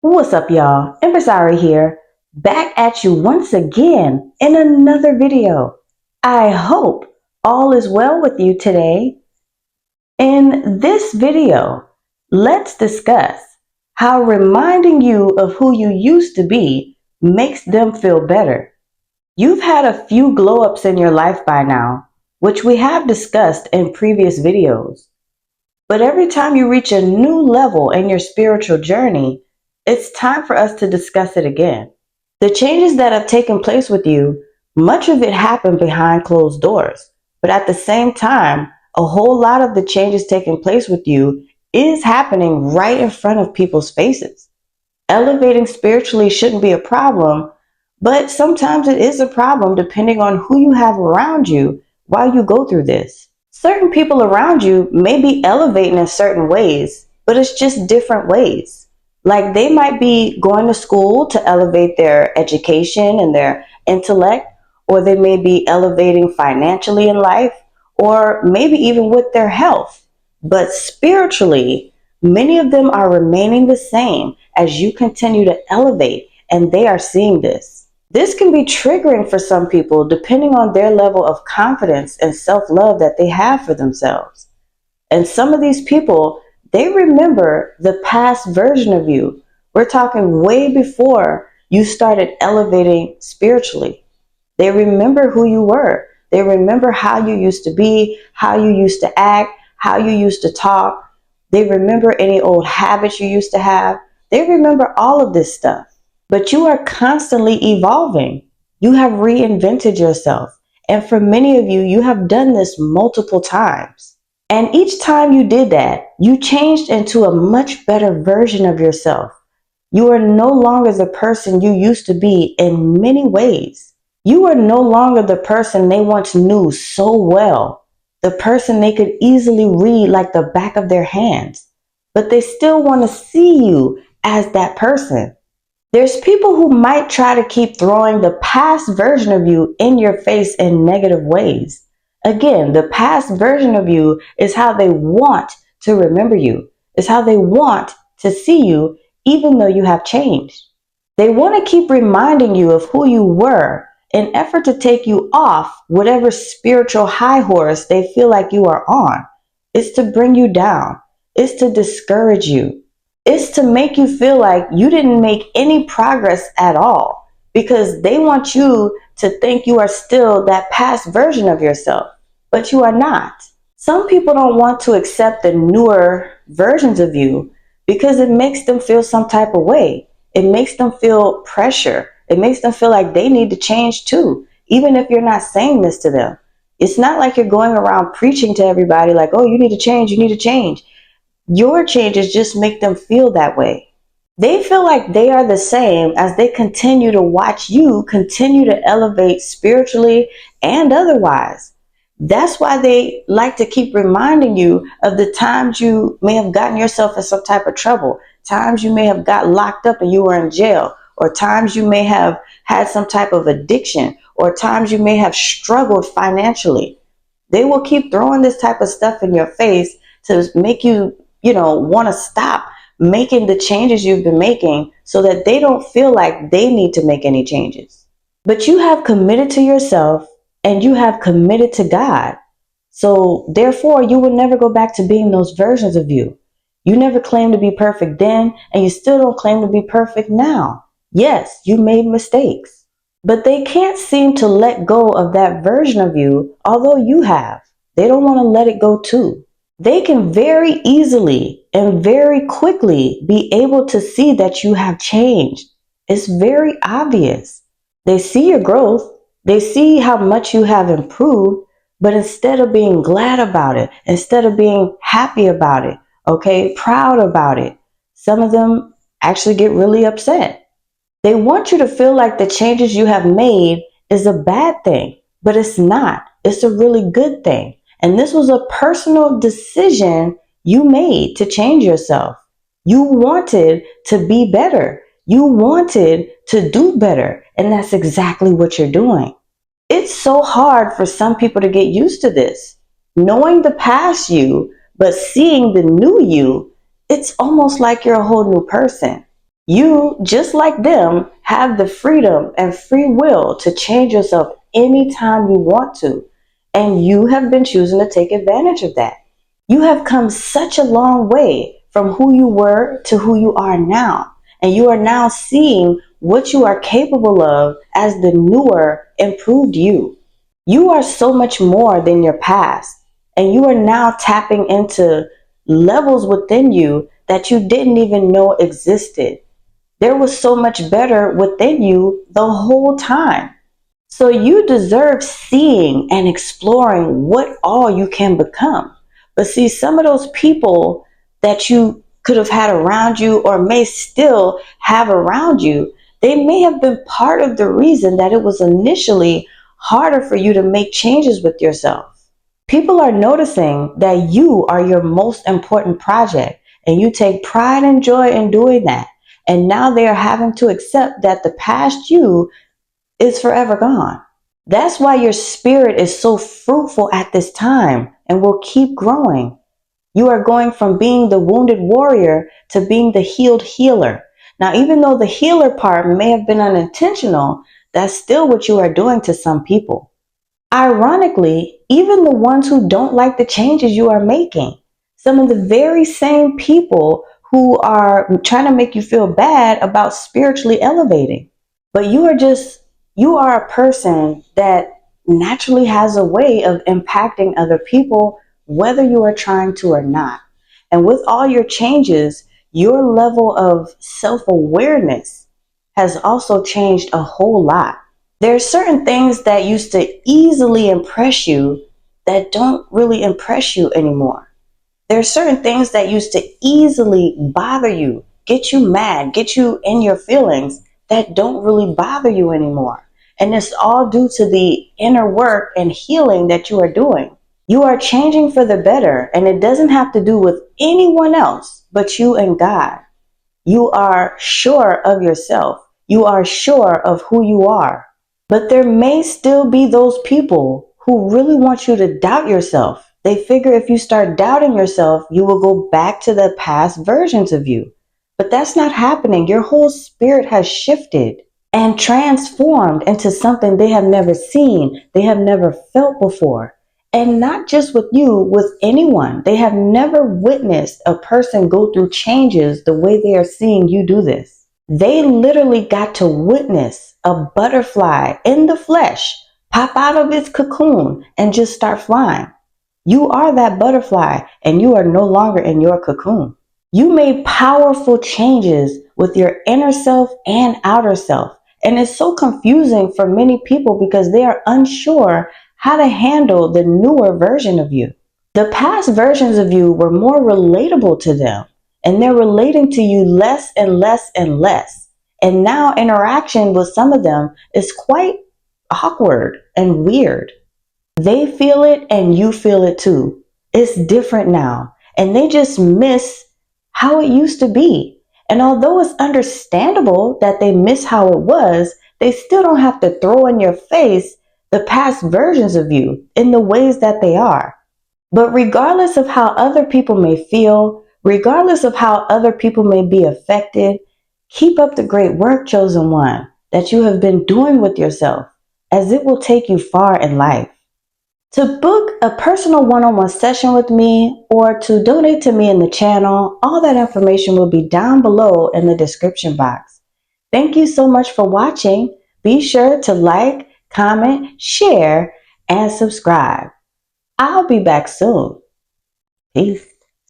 What's up, y'all? Empresario here, back at you once again in another video. I hope all is well with you today. In this video, let's discuss how reminding you of who you used to be makes them feel better. You've had a few glow-ups in your life by now, which we have discussed in previous videos. But every time you reach a new level in your spiritual journey, it's time for us to discuss it again. The changes that have taken place with you, much of it happened behind closed doors. But at the same time, a whole lot of the changes taking place with you is happening right in front of people's faces. Elevating spiritually shouldn't be a problem, but sometimes it is a problem depending on who you have around you while you go through this. Certain people around you may be elevating in certain ways, but it's just different ways. Like they might be going to school to elevate their education and their intellect, or they may be elevating financially in life, or maybe even with their health. But spiritually, many of them are remaining the same as you continue to elevate, and they are seeing this. This can be triggering for some people depending on their level of confidence and self-love that they have for themselves. And some of these people, they remember the past version of you. We're talking way before you started elevating spiritually. They remember who you were. They remember how you used to be, how you used to act, how you used to talk. They remember any old habits you used to have. They remember all of this stuff. But you are constantly evolving. You have reinvented yourself. And for many of you, you have done this multiple times. And each time you did that, you changed into a much better version of yourself. You are no longer the person you used to be in many ways. You are no longer the person they once knew so well, the person they could easily read like the back of their hands. But they still want to see you as that person. There's people who might try to keep throwing the past version of you in your face in negative ways. Again, the past version of you is how they want to remember you. It's how they want to see you, even though you have changed. They want to keep reminding you of who you were in an effort to take you off whatever spiritual high horse they feel like you are on. It's to bring you down. It's to discourage you. It's to make you feel like you didn't make any progress at all because they want you to think you are still that past version of yourself, but you are not. Some people don't want to accept the newer versions of you because it makes them feel some type of way. It makes them feel pressure. It makes them feel like they need to change too, even if you're not saying this to them. It's not like you're going around preaching to everybody like, oh, you need to change, you need to change. Your changes just make them feel that way. They feel like they are the same as they continue to watch you continue to elevate spiritually and otherwise. That's why they like to keep reminding you of the times you may have gotten yourself in some type of trouble, times you may have got locked up and you were in jail, or times you may have had some type of addiction, or times you may have struggled financially. They will keep throwing this type of stuff in your face to make you want to stop making the changes you've been making so that they don't feel like they need to make any changes. But you have committed to yourself and you have committed to God. So therefore, you will never go back to being those versions of you. You never claimed to be perfect then, and you still don't claim to be perfect now. Yes, you made mistakes, but they can't seem to let go of that version of you, although you have. They don't want to let it go too. They can very easily and very quickly be able to see that you have changed. It's very obvious. They see your growth. They see how much you have improved, but instead of being glad about it, instead of being happy about it, proud about it, some of them actually get really upset. They want you to feel like the changes you have made is a bad thing, but it's not. It's a really good thing. And this was a personal decision you made to change yourself. You wanted to be better. You wanted to do better. And that's exactly what you're doing. It's so hard for some people to get used to this. Knowing the past you, but seeing the new you, it's almost like you're a whole new person. You, just like them, have the freedom and free will to change yourself anytime you want to. And you have been choosing to take advantage of that. You have come such a long way from who you were to who you are now. And you are now seeing what you are capable of as the newer, improved you. You are so much more than your past. And you are now tapping into levels within you that you didn't even know existed. There was so much better within you the whole time. So you deserve seeing and exploring what all you can become. But see, some of those people that you could have had around you or may still have around you, they may have been part of the reason that it was initially harder for you to make changes with yourself. People are noticing that you are your most important project and you take pride and joy in doing that. And now they are having to accept that the past you is forever gone. That's why your spirit is so fruitful at this time and will keep growing. You are going from being the wounded warrior to being the healed healer. Now, even though the healer part may have been unintentional, that's still what you are doing to some people. Ironically, even the ones who don't like the changes you are making, some of the very same people who are trying to make you feel bad about spiritually elevating. But you are a person that naturally has a way of impacting other people, whether you are trying to or not. And with all your changes, your level of self awareness has also changed a whole lot. There are certain things that used to easily impress you that don't really impress you anymore. There are certain things that used to easily bother you, get you mad, get you in your feelings that don't really bother you anymore. And it's all due to the inner work and healing that you are doing. You are changing for the better, and it doesn't have to do with anyone else but you and God. You are sure of yourself. You are sure of who you are. But there may still be those people who really want you to doubt yourself. They figure if you start doubting yourself, you will go back to the past versions of you. But that's not happening. Your whole spirit has shifted and transformed into something they have never seen, they have never felt before. And not just with you, with anyone. They have never witnessed a person go through changes the way they are seeing you do this. They literally got to witness a butterfly in the flesh pop out of its cocoon and just start flying. You are that butterfly and you are no longer in your cocoon. You made powerful changes with your inner self and outer self. And it's so confusing for many people because they are unsure how to handle the newer version of you. The past versions of you were more relatable to them, and they're relating to you less and less and less. And now interaction with some of them is quite awkward and weird. They feel it and you feel it too. It's different now, and they just miss how it used to be. And although it's understandable that they miss how it was, they still don't have to throw in your face the past versions of you in the ways that they are. But regardless of how other people may feel, regardless of how other people may be affected, keep up the great work, chosen one, that you have been doing with yourself, as it will take you far in life. To book a personal one-on-one session with me or to donate to me in the channel, all that information will be down below in the description box. Thank you so much for watching. Be sure to like, comment, share, and subscribe. I'll be back soon. Peace.